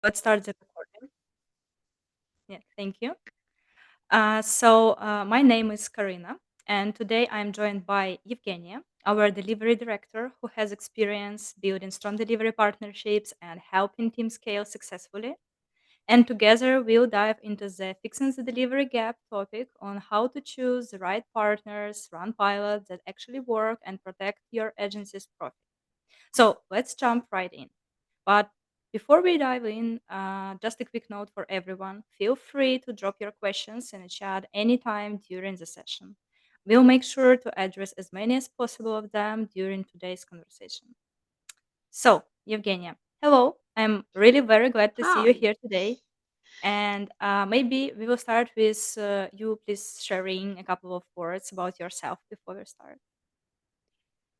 Let's start the recording. Yeah, thank you. My name is Karina, and today I'm joined by Evgeniya, our delivery director, who has experience building strong delivery partnerships and helping teams scale successfully. And together, we'll dive into the fixing the delivery gap topic on how to choose the right partners, run pilots that actually work, and protect your agency's profit. So let's jump right in. But before we dive in, just a quick note for everyone. Feel free to drop your questions in the chat anytime during the session. We'll make sure to address as many as possible of them during today's conversation. So, Evgenia, hello. I'm really very glad to see you Hi. here today. And maybe we will start with you please sharing a couple of words about yourself before we start.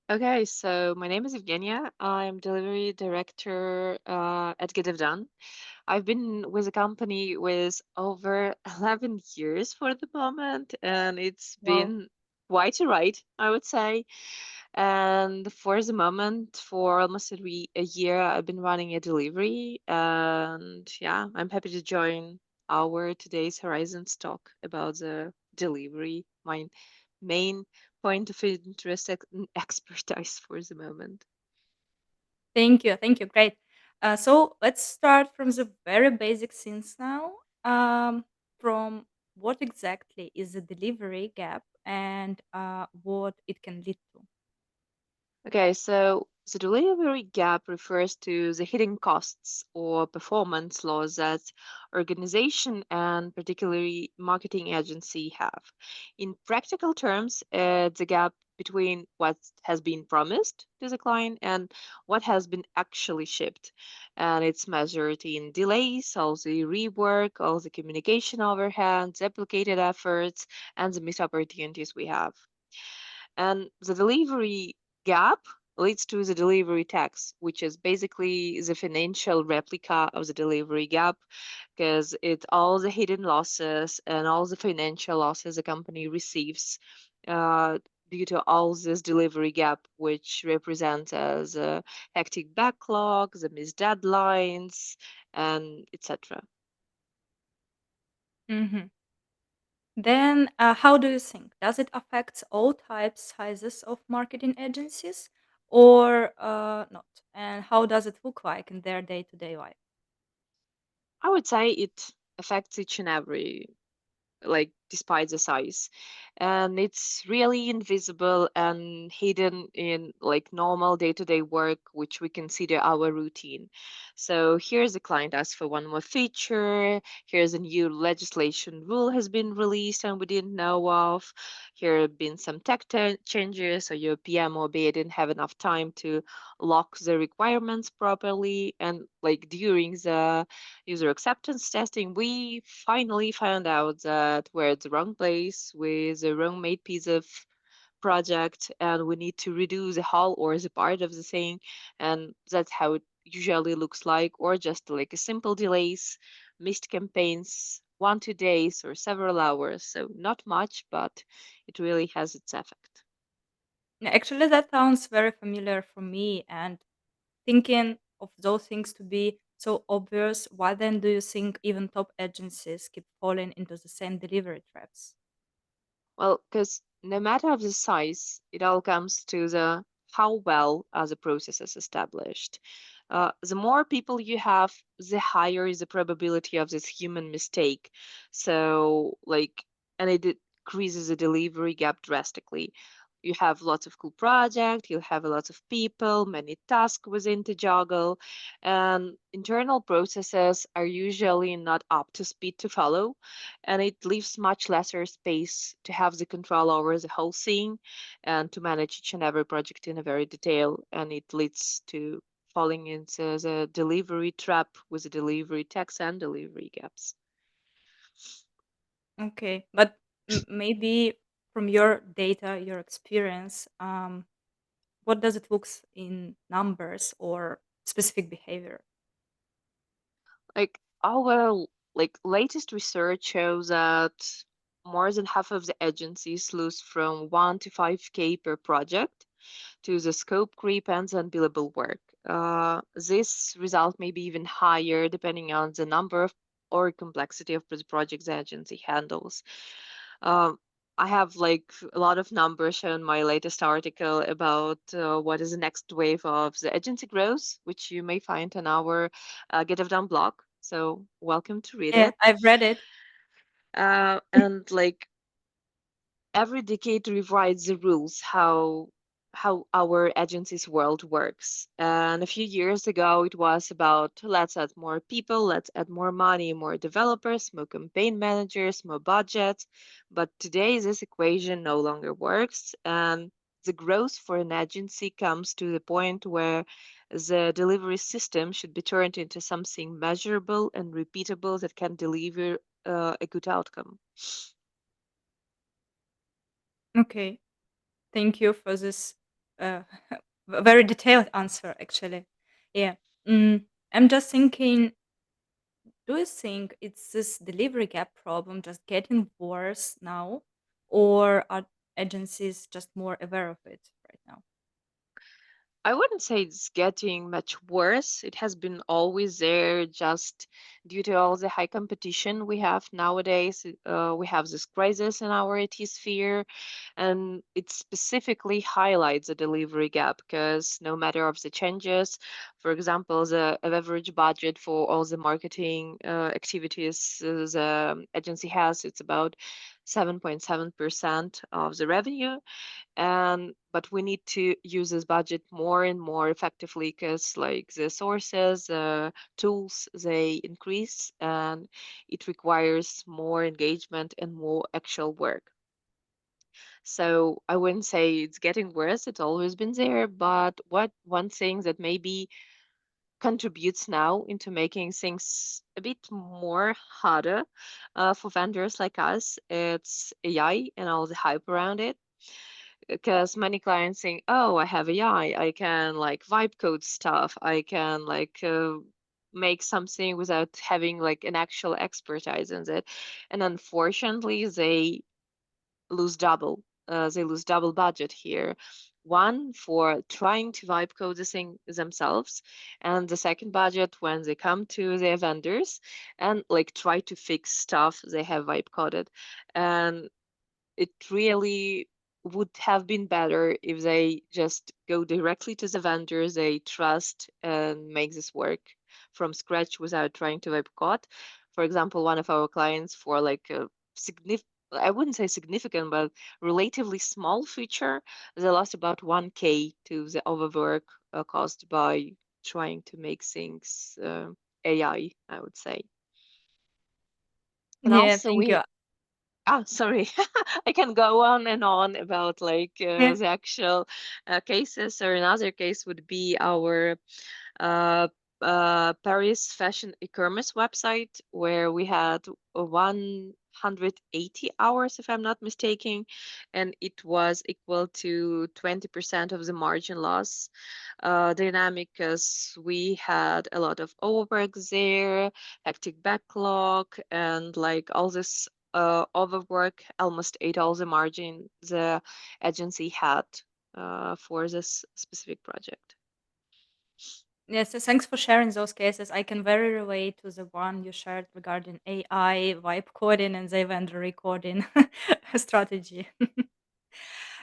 Okay, so my name is Evgenia. I'm delivery director at GetDevDone. I've been with the company with over 11 years for the moment, and it's Wow. been quite a ride, I would say. And for the moment, for almost a year, I've been running a delivery, and yeah, I'm happy to join our today's Horizons talk about the delivery, my main point of interest expertise for the moment. Thank you. Thank you. Great. So let's start from the very basic things now. From what exactly is the delivery gap and what it can lead to? Okay, so the delivery gap refers to the hidden costs or performance loss that organization and particularly marketing agency have. In practical terms, it's the gap between what has been promised to the client and what has been actually shipped. And it's measured in delays, all the rework, all the communication overheads, duplicated efforts, and the missed opportunities we have. And the delivery gap leads to the delivery tax, which is basically the financial replica of the delivery gap, because it's all the hidden losses and all the financial losses the company receives due to all this delivery gap, which represents as a hectic backlog, the missed deadlines, and etc. Mhm. Then, how do you think? Does it affect all types, sizes of marketing agencies or not? And how does it look like in their day to day life? I would say it affects each and every, like, despite the size, and it's really invisible and hidden in like normal day-to-day work which we consider our routine. So here's a client asks for one more feature, here's a new legislation rule has been released and we didn't know of, here have been some changes, so your PM or BA didn't have enough time to lock the requirements properly, and like during the user acceptance testing, we finally found out that we're at the wrong place with the wrong made piece of project and we need to redo the whole or the part of the thing. And that's how it usually looks like, or just like a simple delays, missed campaigns, 1, 2 days, or several hours. So not much, but it really has its effect. Yeah, actually, that sounds very familiar for me. And thinking of those things to be so obvious, why then do you think even top agencies keep falling into the same delivery traps? Well, because no matter of the size, it all comes to the how well are the processes established. The more people you have, the higher is the probability of this human mistake. So, like, and it decreases the delivery gap drastically. You have lots of cool projects, you'll have a lot of people, many tasks within to juggle, and internal processes are usually not up to speed to follow, and it leaves much lesser space to have the control over the whole thing and to manage each and every project in a very detail, and it leads to falling into the delivery trap with the delivery tax and delivery gaps. Okay, but maybe from your data, your experience, what does it looks in numbers or specific behavior? Like our latest research shows that more than half of the agencies lose from 1 to 5K per project, to the scope creep and the unbillable work. This result may be even higher depending on the number of or complexity of the project the agency handles. Um, I have like a lot of numbers in my latest article about what is the next wave of the agency growth, which you may find on our GetDevDone blog. So welcome to read Yeah, it. I've read it. And like every decade rewrites the rules how our agency's world works. And a few years ago, it was about let's add more people, let's add more money, more developers, more campaign managers, more budgets. But today, this equation no longer works, and the growth for an agency comes to the point where the delivery system should be turned into something measurable and repeatable that can deliver a good outcome. Okay, thank you for this uh, very detailed answer, actually. Yeah. I'm just thinking, do you think it's this delivery gap problem just getting worse now, or are agencies just more aware of it right now? I wouldn't say it's getting much worse. It has been always there, just due to all the high competition we have nowadays. We have this crisis in our IT sphere, and it specifically highlights the delivery gap because no matter of the changes, for example, the average budget for all the marketing activities the agency has, it's about 7.7% of the revenue, and but we need to use this budget more and more effectively because like the sources tools they increase, and it requires more engagement and more actual work. So I wouldn't say it's getting worse, it's always been there, but what one thing that maybe contributes now into making things a bit more harder for vendors like us, it's AI and all the hype around it, because many clients think, oh, I have AI, I can like vibe code stuff, I can like make something without having like an actual expertise in it. And unfortunately, they lose double budget here. One for trying to vibe code the thing themselves, and the second budget when they come to their vendors and like try to fix stuff they have vibe coded. And it really would have been better if they just go directly to the vendors they trust and make this work from scratch without trying to web code. For example, one of our clients for like a significant, I wouldn't say significant, but relatively small feature, they lost about 1K to the overwork caused by trying to make things AI, I would say. And Yeah, also thank you. we Ah, sorry. I can go on and on about like Yeah. the actual cases. Or another case would be our uh, Paris fashion e-commerce website where we had 180 hours, if I'm not mistaken, and it was equal to 20% of the margin loss. Dynamic because we had a lot of overwork there, hectic backlog, and like all this overwork almost ate all the margin the agency had for this specific project. Yes, so thanks for sharing those cases. I can very relate to the one you shared regarding AI, vibe coding, and the event recording strategy.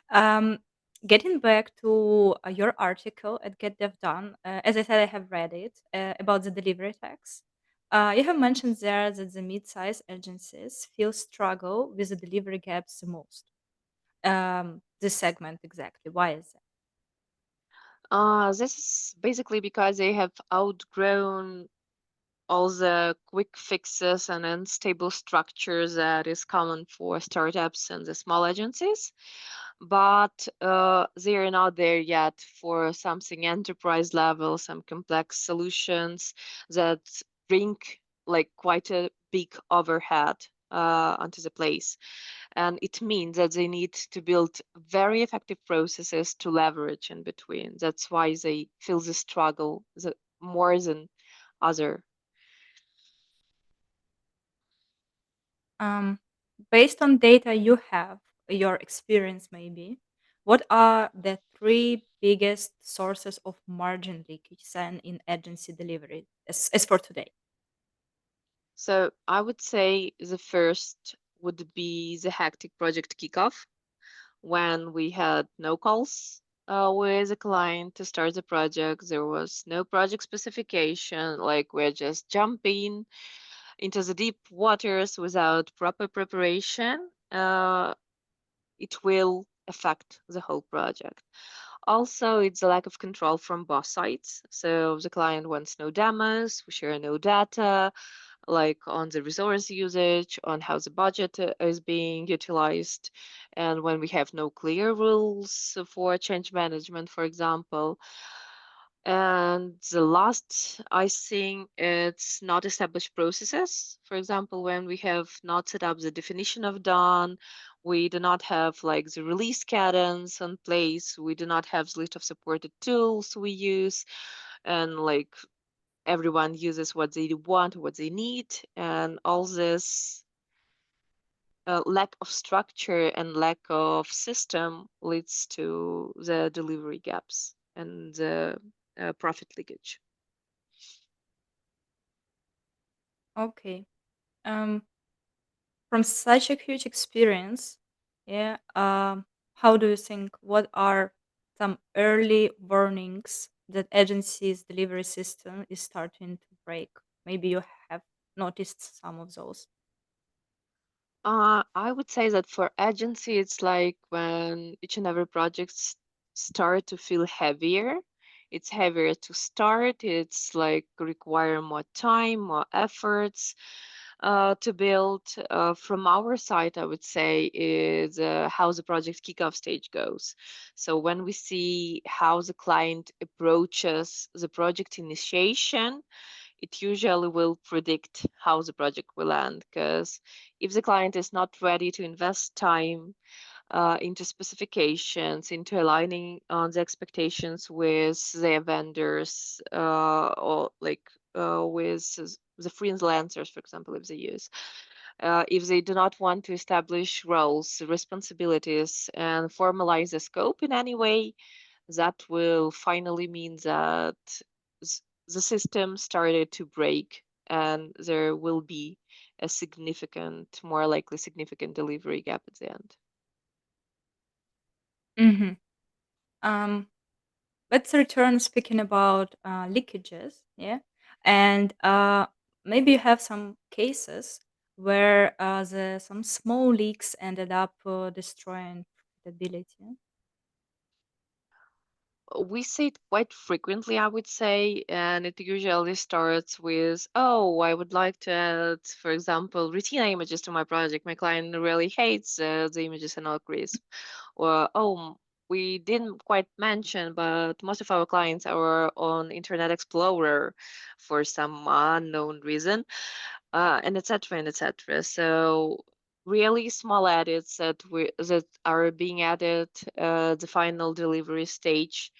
um, Getting back to your article at GetDevDone, as I said, I have read it about the delivery tax. You have mentioned there that the mid-sized agencies feel struggle with the delivery gaps the most. This segment exactly. Why is that? This is basically because they have outgrown all the quick fixes and unstable structures that is common for startups and the small agencies, but they are not there yet for something enterprise level, some complex solutions that bring like quite a big overhead onto the place. And it means that they need to build very effective processes to leverage in between. That's why they feel the struggle more than other. Um, Based on data you have, your experience maybe, What are the three biggest sources of margin leakage and in agency delivery as for today? So I would say the first would be the hectic project kickoff when we had no calls with a client to start the project. There was no project specification, like we're just jumping into the deep waters without proper preparation. It will affect the whole project. Also, it's a lack of control from both sides. So the client wants no demos, we share no data, like on the resource usage, on how the budget is being utilized. And when we have no clear rules for change management, for example. And the last, I think it's not established processes. For example, when we have not set up the definition of done, we do not have like the release cadence in place, we do not have the list of supported tools we use, and like everyone uses what they want, what they need, and all this lack of structure and lack of system leads to the delivery gaps and the profit leakage. Okay. Um, from such a huge experience, yeah, how do you think what are some early warnings that agency's delivery system is starting to break? Maybe you have noticed some of those. I would say that for agency, it's like when each and every project start to feel heavier. It's heavier to start. It's like require more time, more efforts to build. From our side, I would say is how the project kickoff stage goes. So when we see how the client approaches the project initiation, it usually will predict how the project will end. Because if the client is not ready to invest time into specifications, into aligning on the expectations with their vendors, or like with the freelancers, for example, if they use. If they do not want to establish roles, responsibilities, and formalize the scope in any way, that will finally mean that the system started to break and there will be a significant, more likely significant delivery gap at the end. Mm-hmm. Um, let's return speaking about leakages, yeah, and maybe you have some cases where some small leaks ended up destroying profitability. We see it quite frequently, I would say, and it usually starts with, oh, I would like to add, for example, retina images to my project. My client really hates the images are not crisp. Or, oh, we didn't quite mention, but most of our clients are on Internet Explorer for some unknown reason, and etc. and etc. So really small edits that are being added the final delivery stage,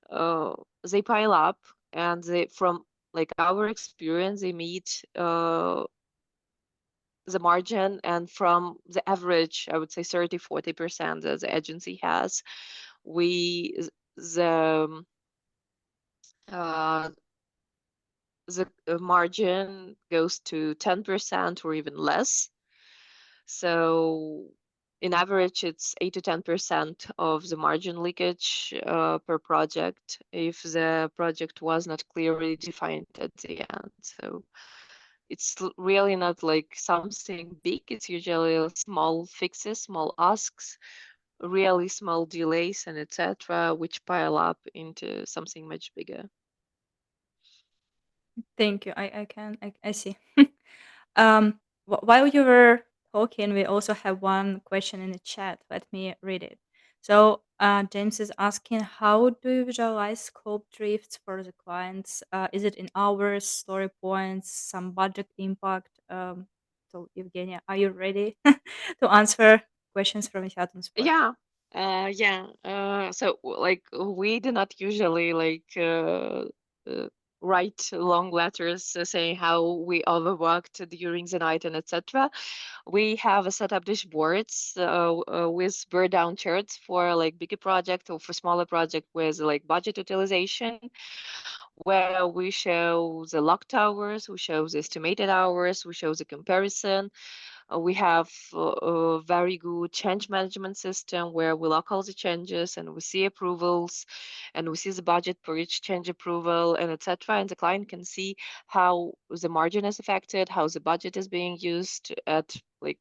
uh, they pile up, and they from like our experience they meet the margin, and from the average I would say 30-40% that the agency has, we the uh, the margin goes to 10% or even less. So in average, it's 8 to 10% of the margin leakage per project if the project was not clearly defined at the end. So it's really not like something big. It's usually small fixes, small asks, really small delays, and etc., which pile up into something much bigger. Thank you. I see. While you were talking, we also have one question in the chat. Let me read it. So, James is asking, how do you visualize scope drifts for the clients? Is it in hours, story points, some budget impact? So, Evgenia, are you ready to answer questions from the chat on spot? Yeah, yeah. So like we do not usually like write long letters saying how we overworked during the night and etc. We have set up dashboards with burn down charts for like bigger project or for smaller project with like budget utilization, where we show the locked hours, we show the estimated hours, we show the comparison. We have a very good change management system where we log all the changes and we see approvals and we see the budget for each change approval and etc. And the client can see how the margin is affected, how the budget is being used at like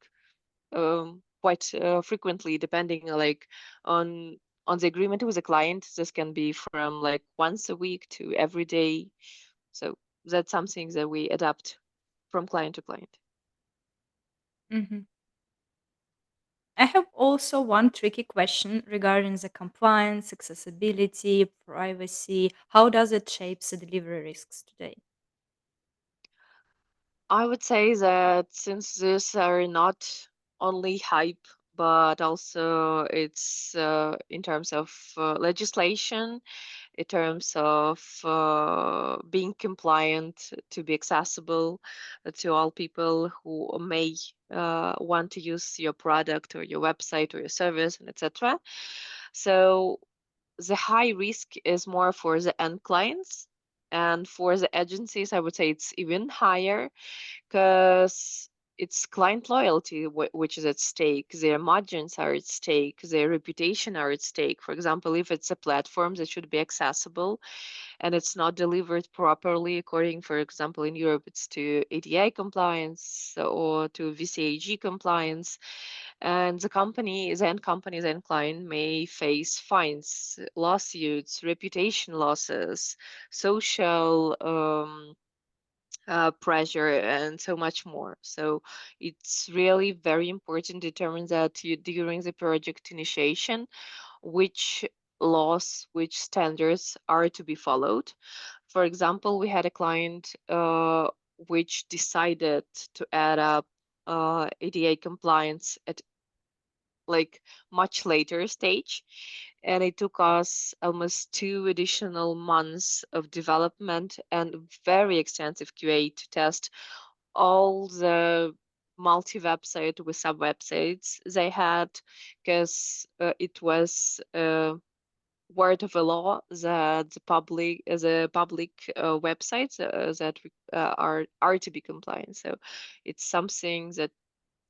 quite frequently, depending like on the agreement with the client. This can be from like once a week to every day. So that's something that we adapt from client to client. Mhm. I have also one tricky question regarding the compliance, accessibility, privacy. How does it shape the delivery risks today? I would say that since these are not only hype, but also it's in terms of legislation, in terms of being compliant to be accessible to all people who may want to use your product or your website or your service and etc. So the high risk is more for the end clients. And for the agencies, I would say it's even higher because it's client loyalty which is at stake. Their margins are at stake. Their reputation are at stake. For example, if it's a platform that should be accessible and it's not delivered properly according, for example, in Europe, it's to ADA compliance or to VCAG compliance, and the end client may face fines, lawsuits, reputation losses, social pressure, and so much more. So it's really very important to determine that during the project initiation, which laws, which standards are to be followed. For example, we had a client which decided to add up ADA compliance at like much later stage, and it took us almost 2 additional months of development and very extensive QA to test all the multi-website with sub-websites they had, because it was word of a law that the public websites that are to be compliant. So it's something that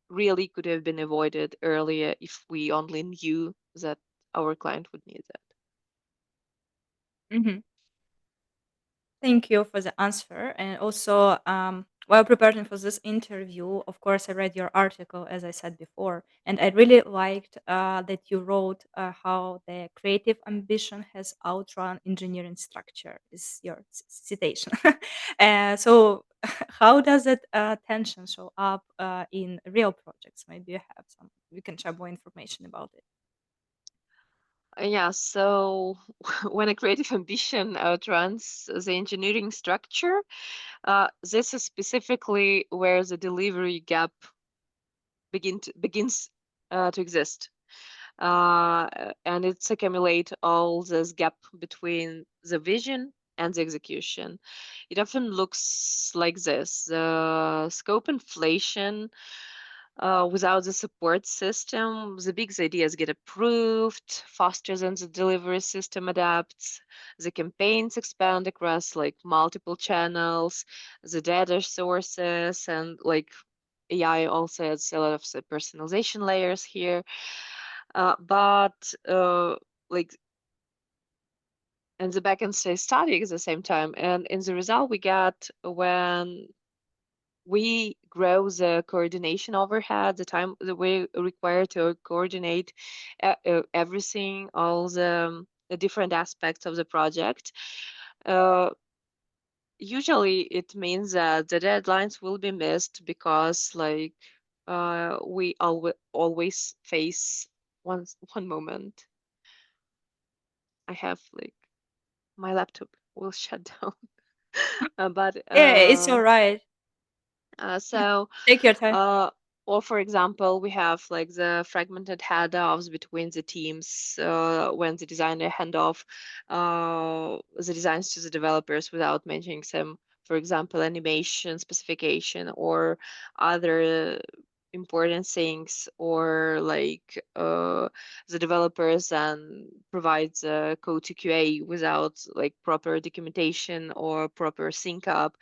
really could have been avoided earlier if we only knew that our client would need that. Mhm. Thank you for the answer. And also, while preparing for this interview, of course, I read your article, as I said before, and I really liked that you wrote how the creative ambition has outrun engineering structure, is your citation. So, how does that tension show up in real projects? Maybe you have some, we can share more information about it. Yeah, so when a creative ambition outruns the engineering structure, this is specifically where the delivery gap begins to exist. And it's accumulate all this gap between the vision and the execution. It often looks like this: the scope inflation. Without the support system, the big ideas get approved faster than the delivery system adapts. The campaigns expand across like multiple channels, the data sources, and like AI also adds a lot of the personalization layers here. But like, and the backend stays static at the same time. And in the result we get when we grow the coordination overhead, the time that we require to coordinate everything, all the different aspects of the project. Uh, Usually it means that the deadlines will be missed because like we always face one moment. I have like my laptop will shut down. But Yeah, it's all right. so Take your time. uh, Or for example, we have like the fragmented handoffs between the teams when the designer hand off the designs to the developers without mentioning some, for example, animation specification or other important things, or like the developers and provides code to QA without like proper documentation or proper sync up.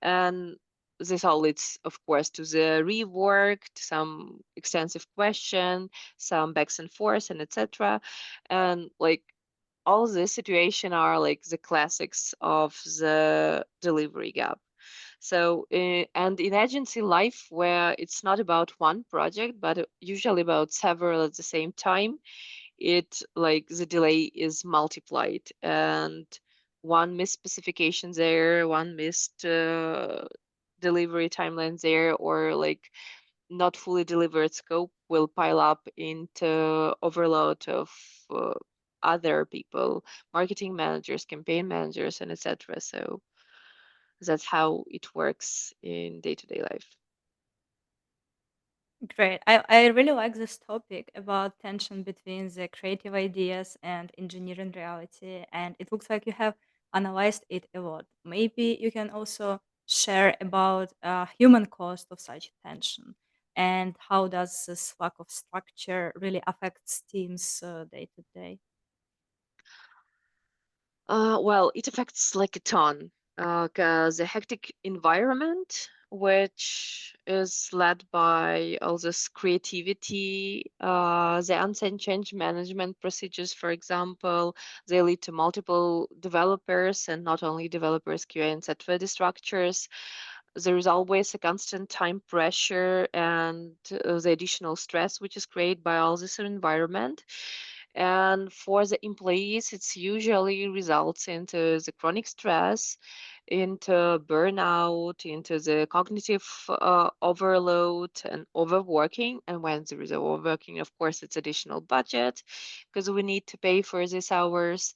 And this all leads, of course, to the rework, to some extensive question, some backs and forth, and etc. And like all this situation are like the classics of the delivery gap. So, and in agency life, where it's not about one project, but usually about several at the same time, it like the delay is multiplied, and one missed specification there, one missed delivery timeline there, or like not fully delivered scope will pile up into overload of uh, other people, marketing managers, campaign managers, and etc. So that's how it works in day-to-day life. Great. I really like this topic about tension between the creative ideas and engineering reality. And it looks like you have analyzed it a lot. Maybe you can also share about human cost of such tension and how does this lack of structure really affects teams day to day. Well, it affects like a ton, because the hectic environment, which is led by all this creativity, the unsigned change management procedures, for example, they lead to multiple developers and not only developers, QA, and etc. structures. There is always a constant time pressure and the additional stress which is created by all this environment. And for the employees, it's usually results into the chronic stress, into burnout, into the cognitive overload and overworking. And when there is overworking, of course, it's additional budget because we need to pay for these hours.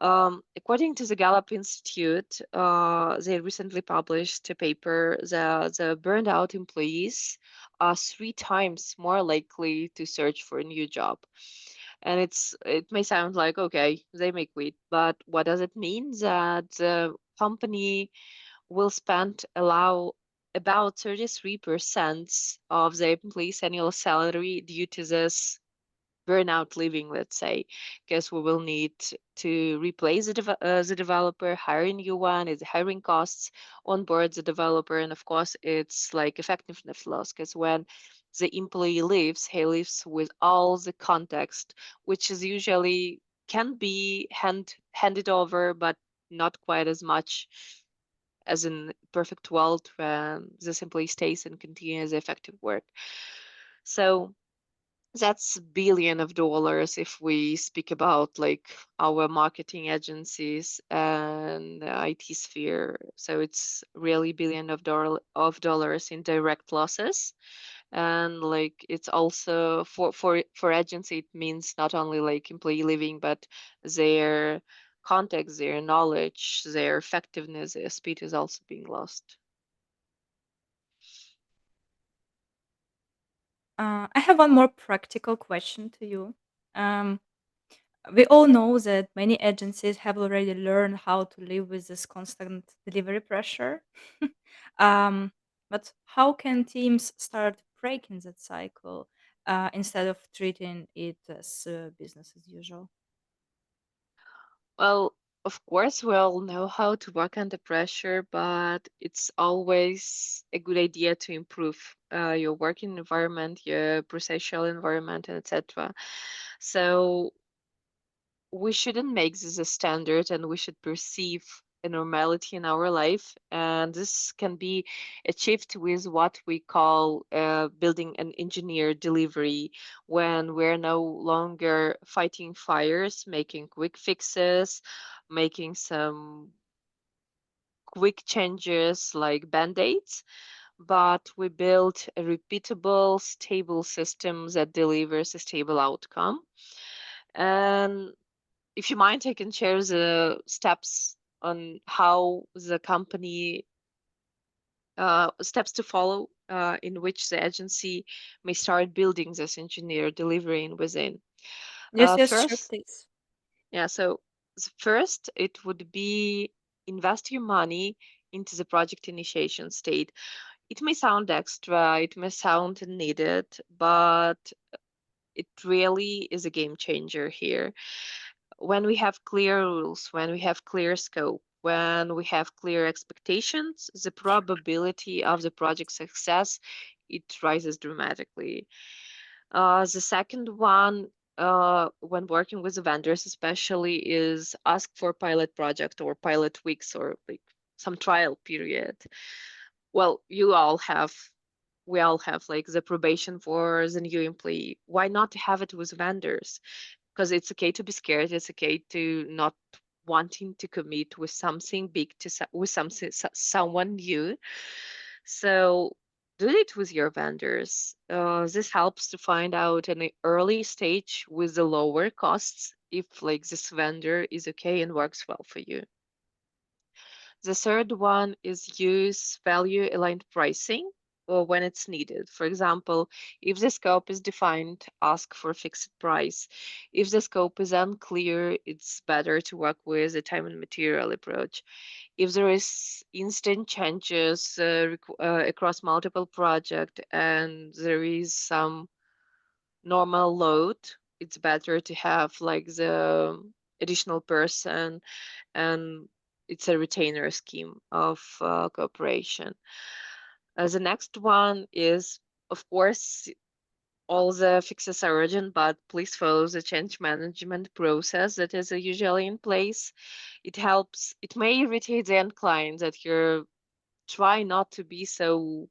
According to the Gallup Institute, they recently published a paper that the burned out employees are 3 times more likely to search for a new job. And it may sound like, okay, they may quit, but what does it mean? That the company will spend allow about 33% of the employees' annual salary due to this burnout leaving, let's say, because we will need to replace the developer, hire a new one, it's hiring costs, onboard the developer, and of course, it's like effectiveness loss, because when the employee leaves, he leaves with all the context, which is usually can be handed over, but not quite as much as in perfect world when this employee stays and continues effective work. So that's billion of dollars if we speak about like our marketing agencies and the IT sphere. So it's really billion of dollars in direct losses. And like it's also for agency, it means not only like employee leaving, but their context, their knowledge, their effectiveness, their speed is also being lost. I have one more practical question to you. Um, we all know that many agencies have already learned how to live with this constant delivery pressure. um, but how can teams start breaking that cycle instead of treating it as business as usual? Well, of course, we all know how to work under pressure, but it's always a good idea to improve your working environment, your processual environment, and etc. So we shouldn't make this a standard, and we should perceive a normality in our life. And this can be achieved with what we call building an engineer delivery, when we're no longer fighting fires, making quick fixes, making some quick changes like band-aids, but we build a repeatable, stable system that delivers a stable outcome. And if you mind, I can share the steps on how the company steps to follow. in which the agency may start building this engineer delivering within. Yes, yes, sure, First, please. yeah, so first it would be invest your money into the project initiation state. It may sound extra, it may sound needed, but it really is a game changer here. When we have clear rules, when we have clear scope, when we have clear expectations, the probability of the project success, it rises dramatically. The second one, when working with the vendors, especially, is ask for pilot project or pilot weeks or like some trial period. Well, we all have like the probation for the new employee. Why not have it with vendors? Because it's okay to be scared. It's okay to not wanting to commit with something big with something someone new. So do it with your vendors. This helps to find out in an early stage with the lower costs if like this vendor is okay and works well for you. The third one is use value aligned pricing or when it's needed. For example, if the scope is defined, ask for a fixed price. If the scope is unclear, it's better to work with a time and material approach. If there is instant changes across multiple projects and there is some normal load, it's better to have like the additional person, and it's a retainer scheme of cooperation. The next one is, of course, all the fixes are urgent, but please follow the change management process that is usually in place. It helps, it may irritate the end client that you're try not to be so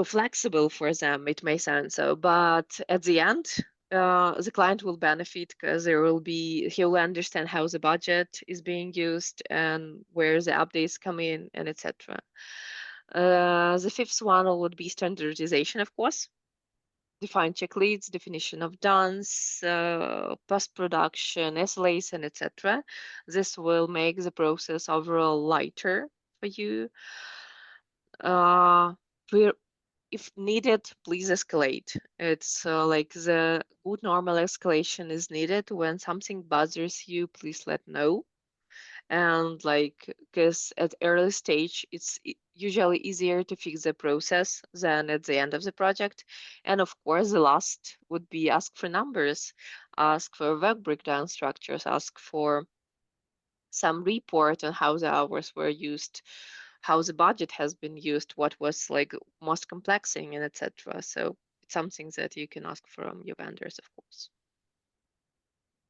flexible for them. It may sound so, but at the end, the client will benefit because he'll understand how the budget is being used and where the updates come in and etc. The fifth one would be standardization, of course. Define check leads, definition of done, post production, SLAs, and etc. This will make the process overall lighter for you. Uh, if needed, please escalate. It's like the good normal escalation is needed. When something bothers you, please let know. And like, because at early stage, it's usually easier to fix the process than at the end of the project. And of course, the last would be ask for numbers, ask for work breakdown structures, ask for some report on how the hours were used, how the budget has been used, what was like most complexing, and etc. So it's something that you can ask from your vendors, of course.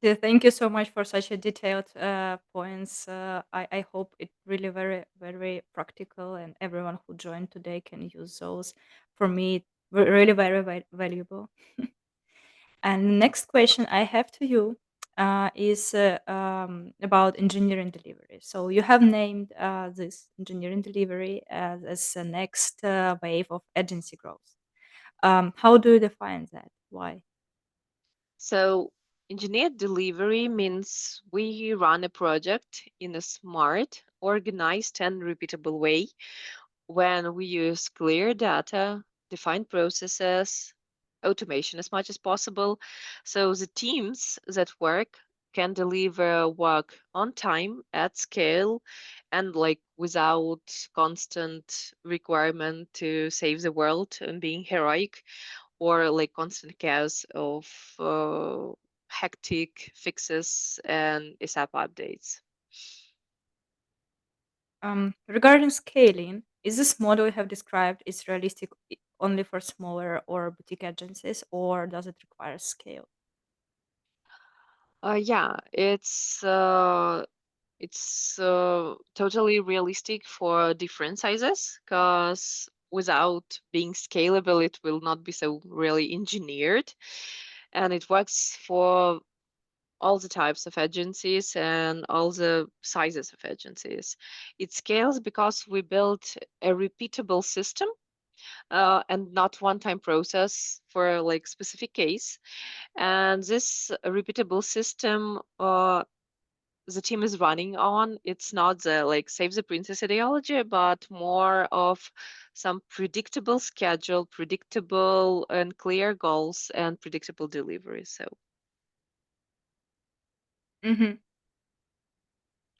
Yeah, thank you so much for such a detailed points. I hope it really very very practical and everyone who joined today can use those. For me, really very, very valuable. And next question I have to you is about engineering delivery. So you have named this engineering delivery as the next wave of agency growth. How do you define that? Why? So engineered delivery means we run a project in a smart, organized, and repeatable way when we use clear data, defined processes, automation as much as possible, so the teams that work can deliver work on time, at scale, and like without constant requirement to save the world and being heroic or like constant chaos of hectic fixes and ASAP updates. Regarding scaling, is this model you have described is realistic only for smaller or boutique agencies, or does it require scale? Yeah, it's totally realistic for different sizes because without being scalable, it will not be so really engineered. And it works for all the types of agencies and all the sizes of agencies. It scales because we built a repeatable system and not one-time process for like specific case. And this repeatable system the team is running on. It's not the like save the princess ideology, but more of some predictable schedule, predictable and clear goals, and predictable delivery. So Hmm.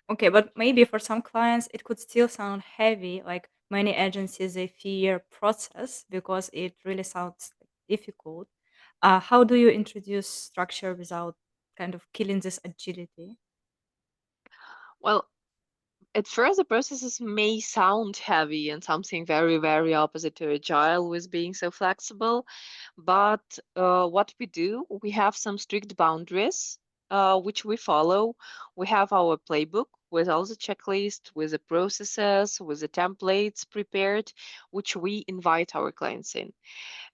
Okay, but maybe for some clients it could still sound heavy. Like many agencies, they fear process because it really sounds like difficult. How do you introduce structure without kind of killing this agility? well, at first, the processes may sound heavy and something very, very opposite to agile with being so flexible. But what we do, we have some strict boundaries which we follow. We have our playbook with all the checklist, with the processes, with the templates prepared, which we invite our clients in.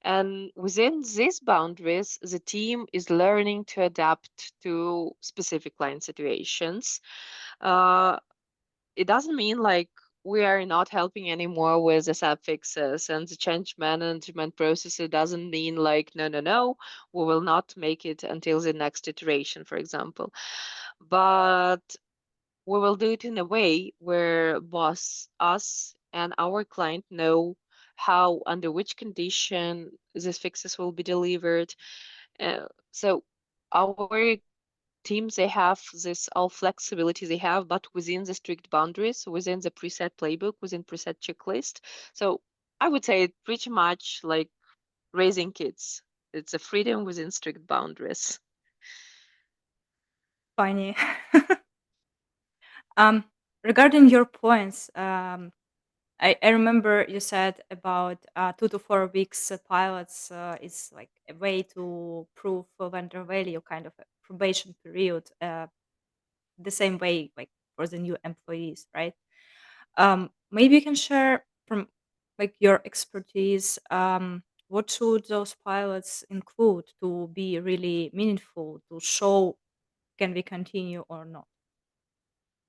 And within these boundaries, the team is learning to adapt to specific client situations. Uh, it doesn't mean like we are not helping anymore with the sub fixes and the change management process. It doesn't mean like, no, no, no, we will not make it until the next iteration, for example. But we will do it in a way where both us and our client know how, under which condition these fixes will be delivered. So our teams, they have this all flexibility they have, but within the strict boundaries, within the preset playbook, within preset checklist. So I would say it pretty much like raising kids. It's a freedom within strict boundaries. Funny. um, Regarding your points, I remember you said about 2 to 4 weeks pilots is like a way to prove vendor value, kind of a probation period. The same way, like for the new employees, right? Maybe you can share from like your expertise. What should those pilots include to be really meaningful to show can we continue or not?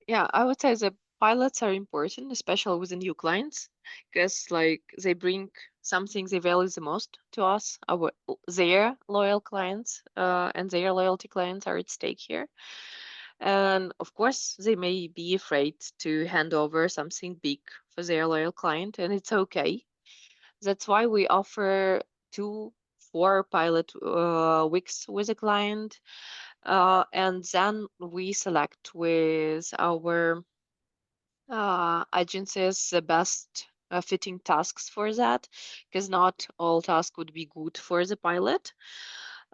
Yeah, I would say the pilots are important, especially with the new clients, because like they bring something they value the most to us. Our their loyal clients and their loyalty clients are at stake here. And of course, they may be afraid to hand over something big for their loyal client, and it's okay. That's why we offer 2 4 pilot weeks with a client, and then we select with our agencies the best fitting tasks for that, because not all tasks would be good for the pilot.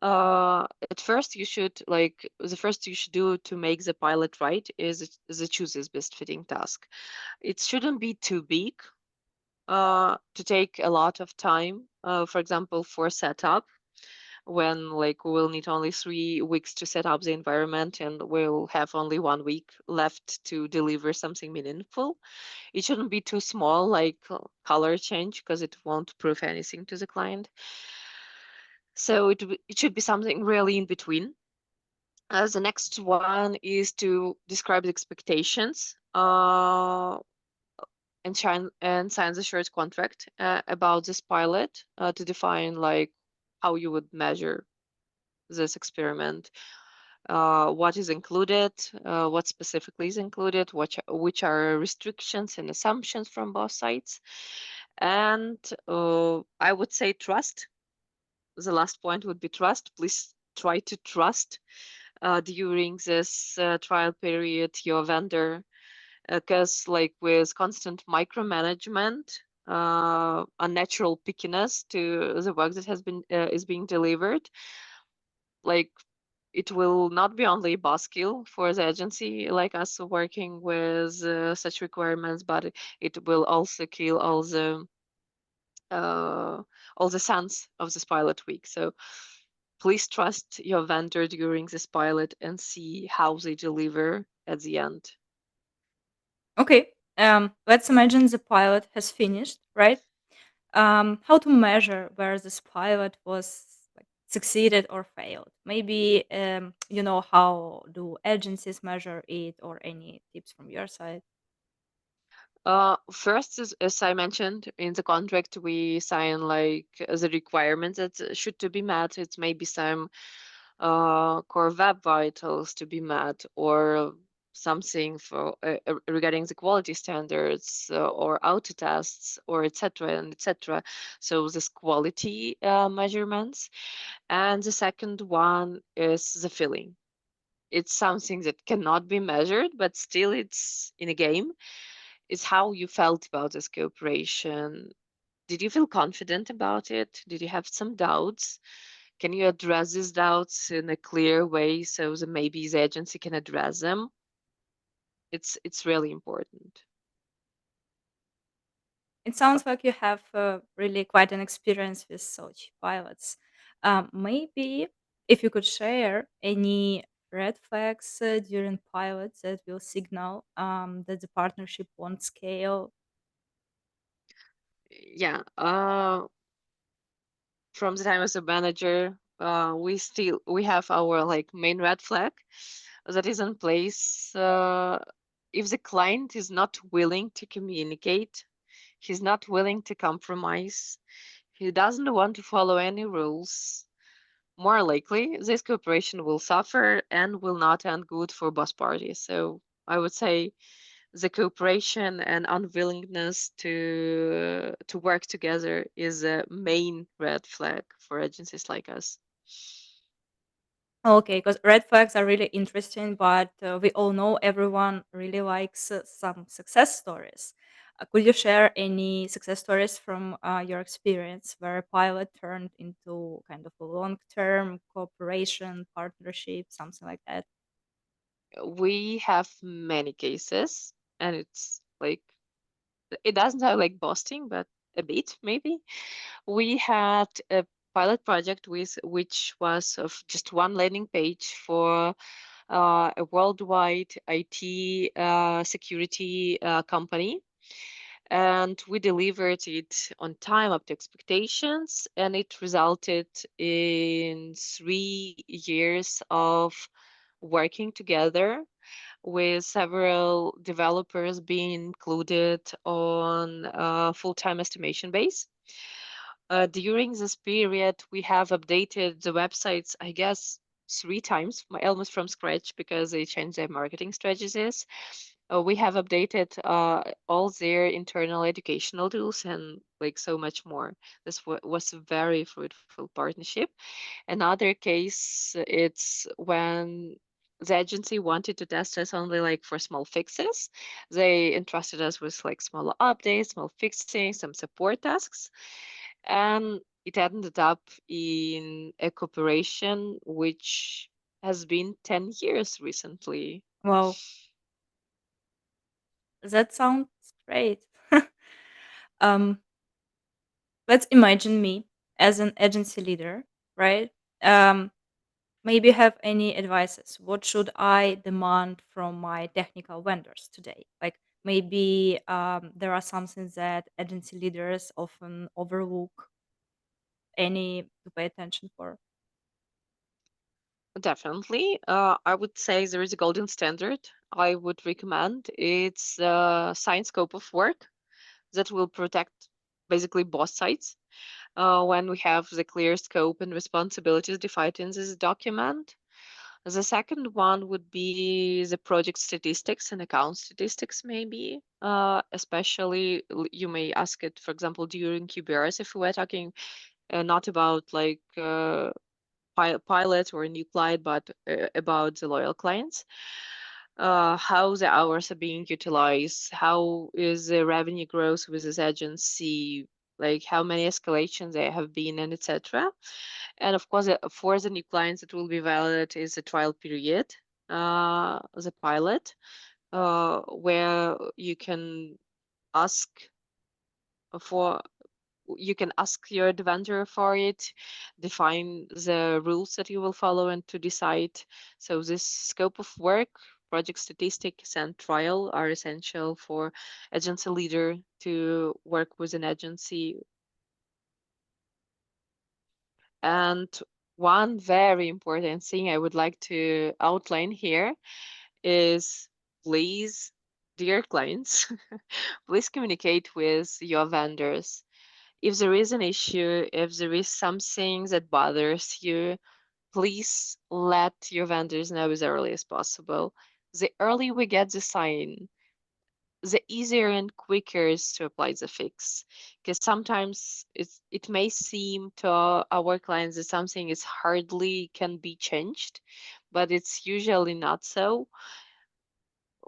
At first you should like the first you should do to make the pilot right is the choose this best fitting task. It shouldn't be too big to take a lot of time, for example, for setup, when like we will need only 3 weeks to set up the environment and we'll have only 1 week left to deliver something meaningful. It shouldn't be too small, like color change, because it won't prove anything to the client. So it should be something really in between. The next one is to describe the expectations and sign the short contract about this pilot to define like how you would measure this experiment, what is included, what specifically is included, which are restrictions and assumptions from both sides. And I would say trust. The last point would be trust. Please try to trust during this trial period your vendor, because like with constant micromanagement, unnatural pickiness to the work that has been is being delivered, like it will not be only a boss skill for the agency like us working with such requirements, but it will also kill uh, all the sense of this pilot week. So please trust your vendor during this pilot and see how they deliver at the end. Okay, let's imagine the pilot has finished, right? How to measure where this pilot was like, succeeded or failed? Maybe you know how do agencies measure it, or any tips from your side? First, as I mentioned in the contract, we sign like the requirements that should to be met. It's maybe some core web vitals to be met, or something for regarding the quality standards or auto tests or etc. and etc. So this quality measurements. And the second one is the feeling. It's something that cannot be measured, but still it's in a game. It's how you felt about this cooperation. Did you feel confident about it? Did you have some doubts? Can you address these doubts in a clear way so that maybe the agency can address them? It's really important. It sounds like you have really quite an experience with such pilots. Maybe if you could share any red flags during pilots that will signal that the partnership won't scale. Yeah. From the time as a manager, we have our like main red flag that is in place. If the client is not willing to communicate, he's not willing to compromise, he doesn't want to follow any rules, more likely this cooperation will suffer and will not end good for both parties. So I would say the cooperation and unwillingness to work together is a main red flag for agencies like us. Okay, because red flags are really interesting, but we all know everyone really likes some success stories. Could you share any success stories from your experience where a pilot turned into kind of a long term cooperation, partnership, something like that? We have many cases, and it's like it doesn't sound like boasting, but a bit maybe. We had a pilot project with which was of just one landing page for a worldwide IT security company. And we delivered it on time up to expectations, and it resulted in 3 years of working together with several developers being included on a full-time estimation base. During this period, we have updated the websites, I guess, 3 times, almost from scratch, because they changed their marketing strategies. We have updated all their internal educational tools and like so much more. This was a very fruitful partnership. Another case, it's when the agency wanted to test us only like for small fixes. They entrusted us with like small updates, small fixing, some support tasks, and it ended up in a cooperation which has been 10 years recently. Wow, that sounds great. um, let's imagine me as an agency leader, right? Um, Maybe you have any advices. What should I demand from my technical vendors today? Like maybe there are some things that agency leaders often overlook. Any to pay attention for? Definitely. I would say there is a golden standard I would recommend. It's a signed scope of work that will protect basically both sides. When we have the clear scope and responsibilities defined in this document. The second one would be the project statistics and account statistics, maybe. Especially, you may ask it, for example, during QBRs, if we were talking not about like pilot or a new client, but about the loyal clients. How the hours are being utilized, how is the revenue growth with this agency, like how many escalations there have been, and etc. And of course, for the new clients, it will be valid is the trial period, the pilot, where ask for you can ask your vendor for it, define the rules that you will follow, and to decide. So this scope of work, project statistics, and trial are essential for agency leader to work with an agency. And one very important thing I would like to outline here is, please, dear clients, please communicate with your vendors. If there is an issue, if there is something that bothers you, please let your vendors know as early as possible. The earlier we get the sign, the easier and quicker is to apply the fix. Because sometimes it may seem to our clients that something is hardly can be changed, but it's usually not so.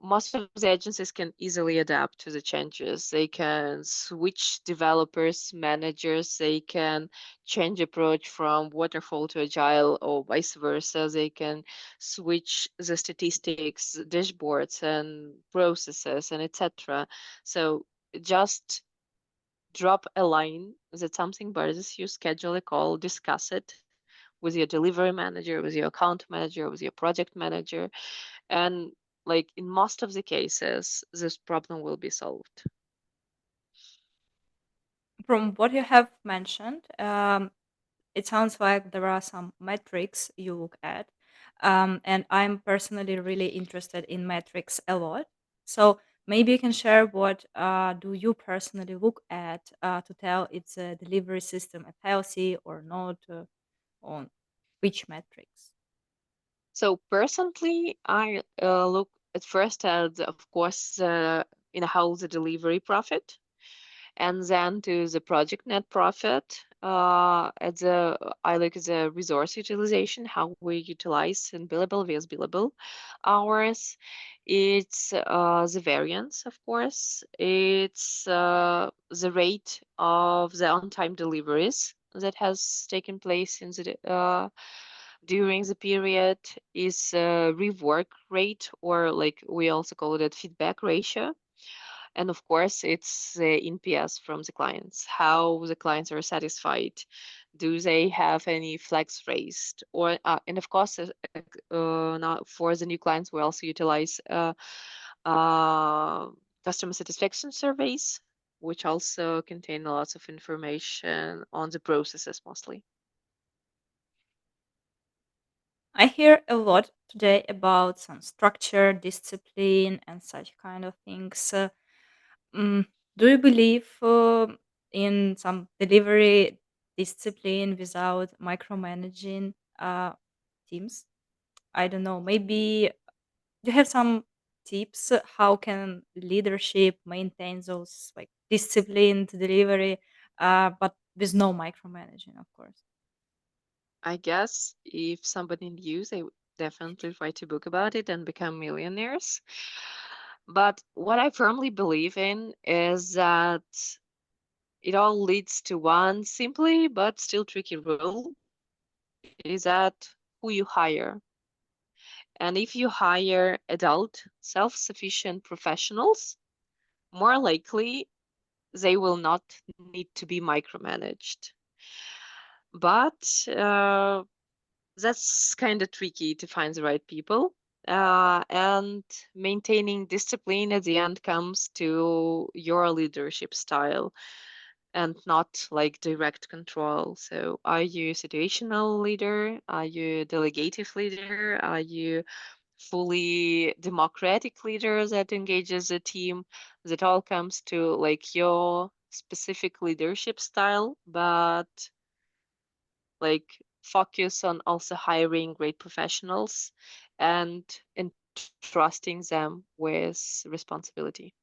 Most of the agencies can easily adapt to the changes. They can switch developers, managers, they can change approach from waterfall to agile or vice versa. They can switch the statistics, dashboards and processes and etc. So just drop a line that something bothers you, schedule a call, discuss it with your delivery manager, with your account manager, with your project manager, and like in most of the cases, this problem will be solved. From what you have mentioned, it sounds like there are some metrics you look at. And I'm personally really interested in metrics a lot. So maybe you can share what do you personally look at to tell it's a delivery system at healthy or not, on which metrics? So personally, I look at first at, of course, in how the delivery profit, and then to the project net profit. At the I look at the resource utilization, how we utilize in billable vs billable hours. It's the variance, of course. It's the rate of the on-time deliveries that has taken place in the during the period. Is rework rate, or like we also call it feedback ratio. And of course, it's the NPS from the clients, how the clients are satisfied. Do they have any flags raised? Or, and of course, now for the new clients, we also utilize uh, customer satisfaction surveys, which also contain lots of information on the processes mostly. I hear a lot today about some structure, discipline, and such kind of things. Mm, do you believe in some delivery discipline without micromanaging teams? I don't know. Maybe do you have some tips how can leadership maintain those like disciplined delivery, but with no micromanaging, of course. I guess if somebody knew, they would definitely write a book about it and become millionaires. But what I firmly believe in is that it all leads to one simply but still tricky rule, is that who you hire. And if you hire adult, self-sufficient professionals, more likely they will not need to be micromanaged. But that's kind of tricky to find the right people. And maintaining discipline at the end comes to your leadership style and not like direct control. So, are you a situational leader? Are you a delegative leader? Are you fully democratic leader that engages a team? That all comes to like your specific leadership style, but like focus on also hiring great professionals and entrusting them with responsibility.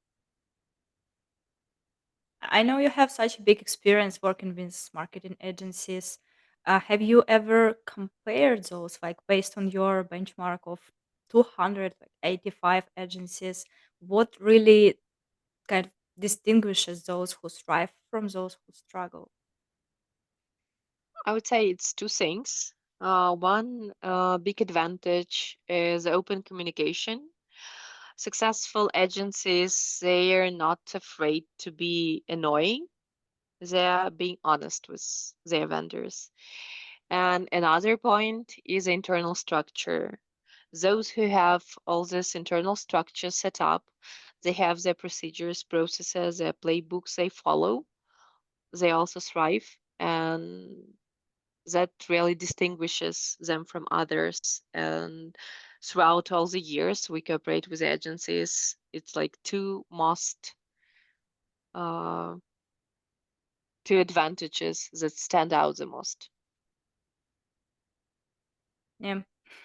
I know you have such a big experience working with marketing agencies. Have you ever compared those, like based on your benchmark of 285 agencies? What really kind of distinguishes those who strive from those who struggle? I would say it's two things. One big advantage is open communication. Successful agencies, they are not afraid to be annoying. They are being honest with their vendors. And another point is internal structure. Those who have all this internal structure set up, they have their procedures, processes, their playbooks they follow. They also thrive, and that really distinguishes them from others. And throughout all the years we cooperate with agencies, it's like uh, two advantages that stand out the most. Yeah.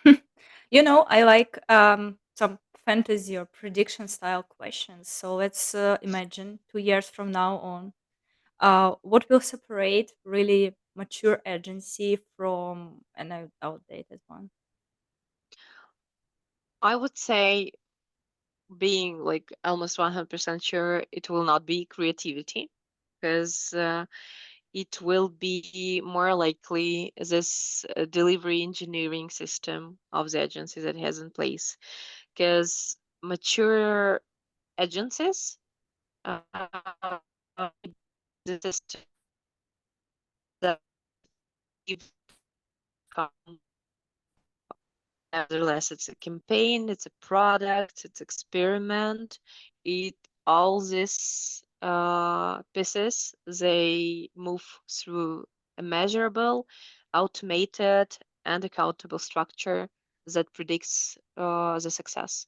I like some fantasy or prediction style questions. So let's imagine 2 years from now on, what will separate really mature agency from an outdated one? I would say, being like almost 100% sure, it will not be creativity, because it will be more likely this delivery engineering system of the agency that has in place. Because mature agencies, uh, the system that give outcome. Nevertheless, it's a campaign, it's a product, it's experiment. It all these pieces, they move through a measurable, automated, and accountable structure that predicts the success.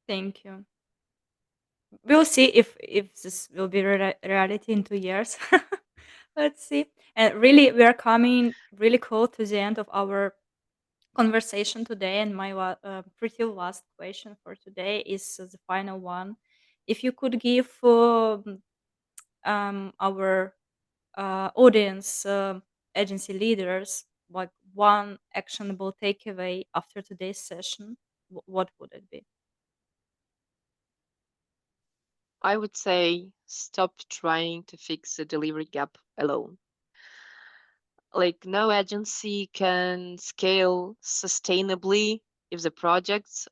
Thank you. We'll see if this will be reality in 2 years. Let's see. And really, we are coming really close to the end of our conversation today. And my pretty last question for today is the final one. If you could give our audience, agency leaders, like one actionable takeaway after today's session, what would it be? I would say stop trying to fix the delivery gap alone. Like, no agency can scale sustainably if the projects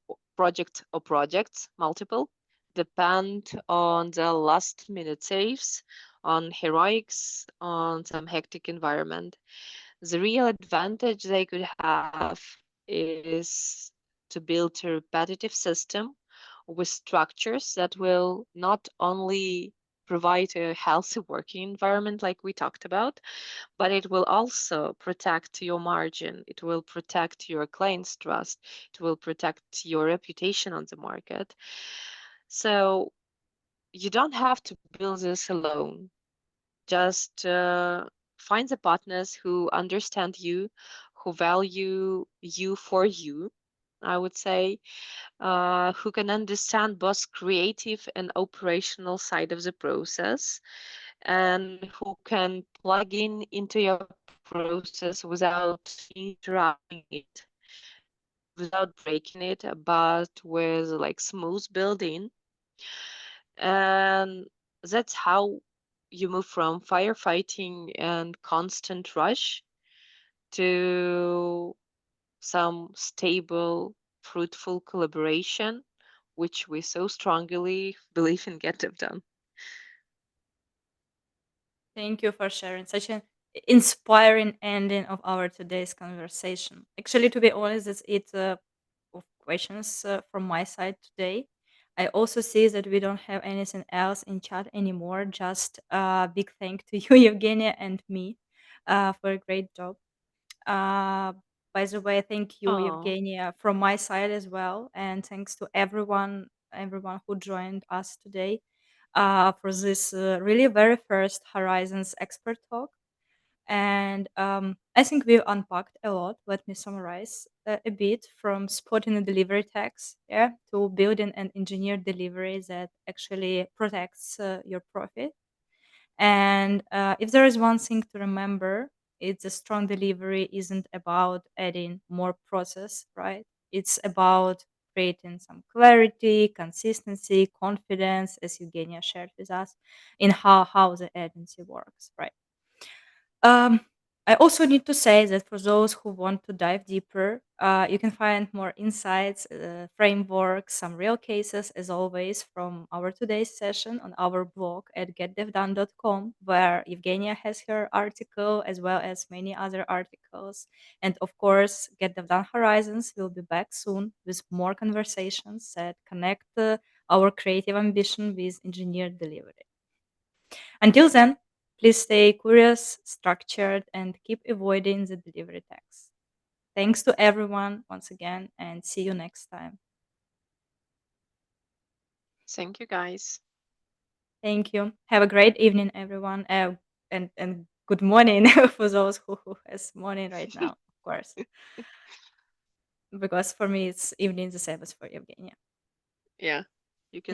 multiple depend on the last minute saves, on heroics, on some hectic environment. The real advantage they could have is to build a repetitive system with structures that will not only provide a healthy working environment like we talked about, but it will also protect your margin. It will protect your client's trust. It will protect your reputation on the market. So you don't have to build this alone. Just find the partners who understand you, who value you for you, I would say, who can understand both creative and operational side of the process, and who can plug in into your process without interrupting it, without breaking it, but with like smooth building. And that's how you move from firefighting and constant rush to some stable, fruitful collaboration, which we so strongly believe in Get Dev Done. Thank you for sharing such an inspiring ending of our today's conversation. Actually, to be honest, it's it of questions from my side today. I also see that we don't have anything else in chat anymore. Just a big thank to you, Evgenia, and me for a great job. Uh, by the way, thank you, Oh, Evgenia, from my side as well, and thanks to everyone who joined us today for this really very first Horizons expert talk. And I think we unpacked a lot. Let me summarize a bit from spotting a delivery tax, yeah, to building an engineered delivery that actually protects your profit. And if there is one thing to remember, it's a strong delivery isn't about adding more process, right? It's about creating some clarity, consistency, confidence, as Eugenia shared with us, in how the agency works, right? Um, I also need to say that for those who want to dive deeper, you can find more insights, frameworks, some real cases, as always, from our today's session on our blog at getdevdone.com, where Evgenia has her article as well as many other articles. And of course, Get Dev Done Horizons will be back soon with more conversations that connect our creative ambition with engineered delivery. Until then, please stay curious, structured, and keep avoiding the delivery tax. Thanks to everyone once again, and see you next time. thank you, guys. Thank you. Have a great evening, everyone, and good morning for those who has morning right now, of course. because for me it's evening the same as for Evgenia. Yeah.